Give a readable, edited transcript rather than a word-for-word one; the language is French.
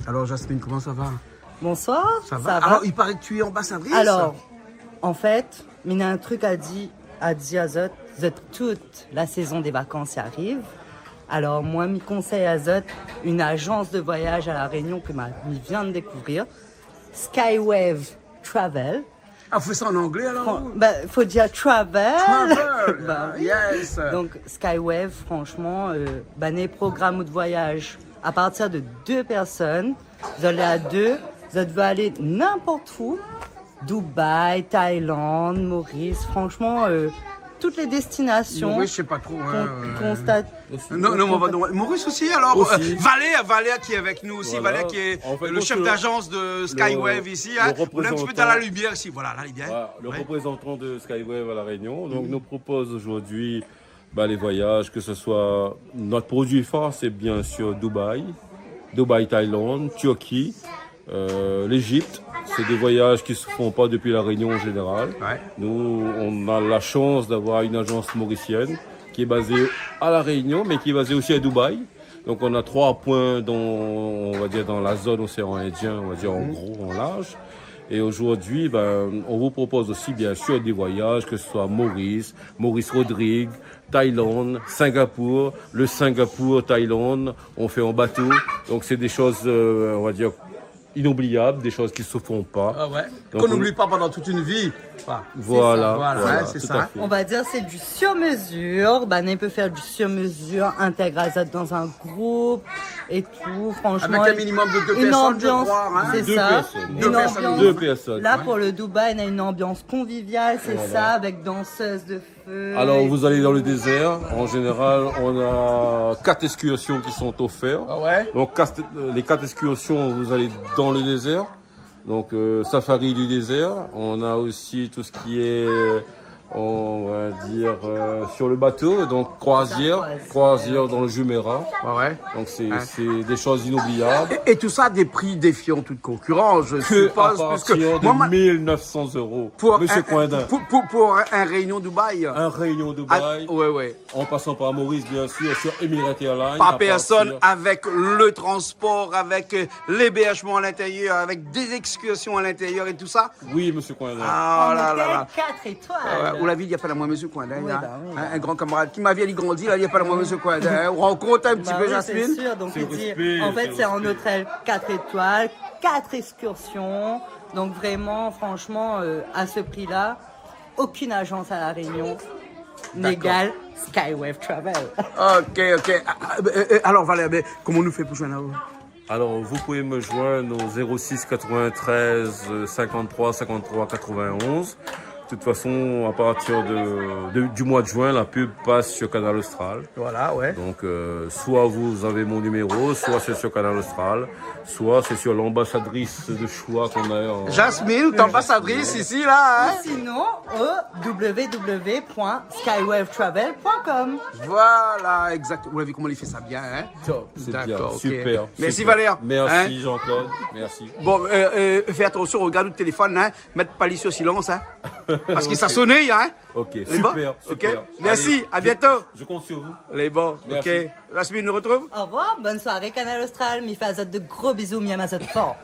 Alors Jasmine, comment ça va? Bonsoir. Ça va. Alors, il paraît que tu es ambassadrice. Alors, en fait, il y a un truc à dire à Zot, toute la saison des vacances arrive. Alors, moi, je conseille à Zot une agence de voyage à La Réunion que je viens de découvrir, Skywave Travel. Ah, vous faites ça en anglais alors? Faut dire travel. Oui. Yes. Donc, Skywave, franchement, les programmes de voyage à partir de 2 personnes. Vous allez à 2, vous devez aller n'importe où. Dubaï, Thaïlande, Maurice, franchement, toutes les destinations. Maurice, je sais pas trop. Constate. Non, Maurice aussi, alors. Aussi. Valéa qui est avec nous aussi. Voilà. Valéa qui est En fait, le chef d'agence de Skywave ici. Hein. On est un petit peu dans la lumière ici. Voilà, la lumière. Voilà, le représentant de Skywave à La Réunion. Donc, nous propose aujourd'hui les voyages, que ce soit. Notre produit phare, c'est bien sûr Dubaï, Thaïlande, Turquie, l'Égypte. C'est des voyages qui ne se font pas depuis La Réunion en général. Ouais. Nous, on a la chance d'avoir une agence mauricienne qui est basée à La Réunion, mais qui est basée aussi à Dubaï. Donc, on a 3 points on va dire, dans la zone océan Indien, on va dire en gros, en large. Et aujourd'hui, on vous propose aussi, bien sûr, des voyages, que ce soit Maurice Rodrigue, Thaïlande, Singapour. Le Singapour-Thaïlande, on fait en bateau. Donc, c'est des choses, on va dire, inoubliables, des choses qui ne se font pas. Ah ouais. Donc, Qu'on n'oublie pas pendant toute une vie. Voilà, c'est tout ça. à fait. On va dire c'est du sur-mesure. On peut faire du sur-mesure, intègre dans un groupe et tout. Franchement, Avec un minimum de 2 une personnes, ambiance, je crois. Hein. c'est Deux ça. personnes. Une Deux personnes. ambiance. Deux personnes. Là, pour le Dubaï, on a une ambiance conviviale, c'est Voilà. ça, avec danseuse de feu. Alors, vous allez dans le désert. En général, on a 4 excursions qui sont offertes. Ah ouais. Donc, les 4 excursions, vous allez dans le désert. Donc, safari du désert. On a aussi tout ce qui est, on va dire, sur le bateau. Donc, croisière dans le Jumeirah. Ouais. Donc, c'est des choses inoubliables. Et tout ça à des prix défiant toute concurrence, je Que à suppose. partir de 1900 €. Monsieur Coindin. Pour un Réunion Dubaï. Un Réunion Dubaï. Ouais. En passant par Maurice, bien sûr, sur Emirates Airlines. Par à personne, partir- avec le transport, avec l'hébergement à l'intérieur, avec des excursions à l'intérieur et tout ça. Oui, monsieur Coindin. Ah Un là hôtel là. 4 étoiles. Où la ville, il n'y a pas la moi, monsieur Coindin. Oui, hein. oui. Un grand camarade qui m'a vu, il grandit, là, il n'y a pas la moi, monsieur Coindin. Hein. On rencontre un petit peu Oui, c'est Jasmine. sûr. Donc, C'est il dit, respect, en fait, c'est c'est en respect. hôtel 4 étoiles, 4 excursions. Donc, vraiment, franchement, à ce prix-là, aucune agence à La Réunion n'égale Skywave Travel. Ok. Alors, Valérie, comment on nous fait pour jouer là-haut? Alors, vous pouvez me joindre au 06 93 53 53 91. De toute façon, à partir du mois de juin, la pub passe sur Canal Austral. Voilà, ouais. Donc, soit vous avez mon numéro, soit c'est sur Canal Austral, soit c'est sur l'ambassadrice de choix qu'on a en... Jasmine, ambassadrice ici, là, hein? Sinon, au www.skywavetravel.com. Voilà, exact. Vous avez vu comment il fait ça bien, hein? Top, c'est bien, D'accord, ok. super. Merci, super. Valère. Merci Hein? Jean-Claude, merci. Bon, fais attention, regarde le téléphone, hein? Mettre pas sur silence, hein? Parce que ça sonnait, hein? Ok, Les super, bons? super. Ok. Merci, Allez, à bientôt. Je compte sur vous. Les bons, Merci. ok. Jasmine nous retrouve? Au revoir, bonne soirée Canal Austral, mi fait de gros bisous, mi amazot fort.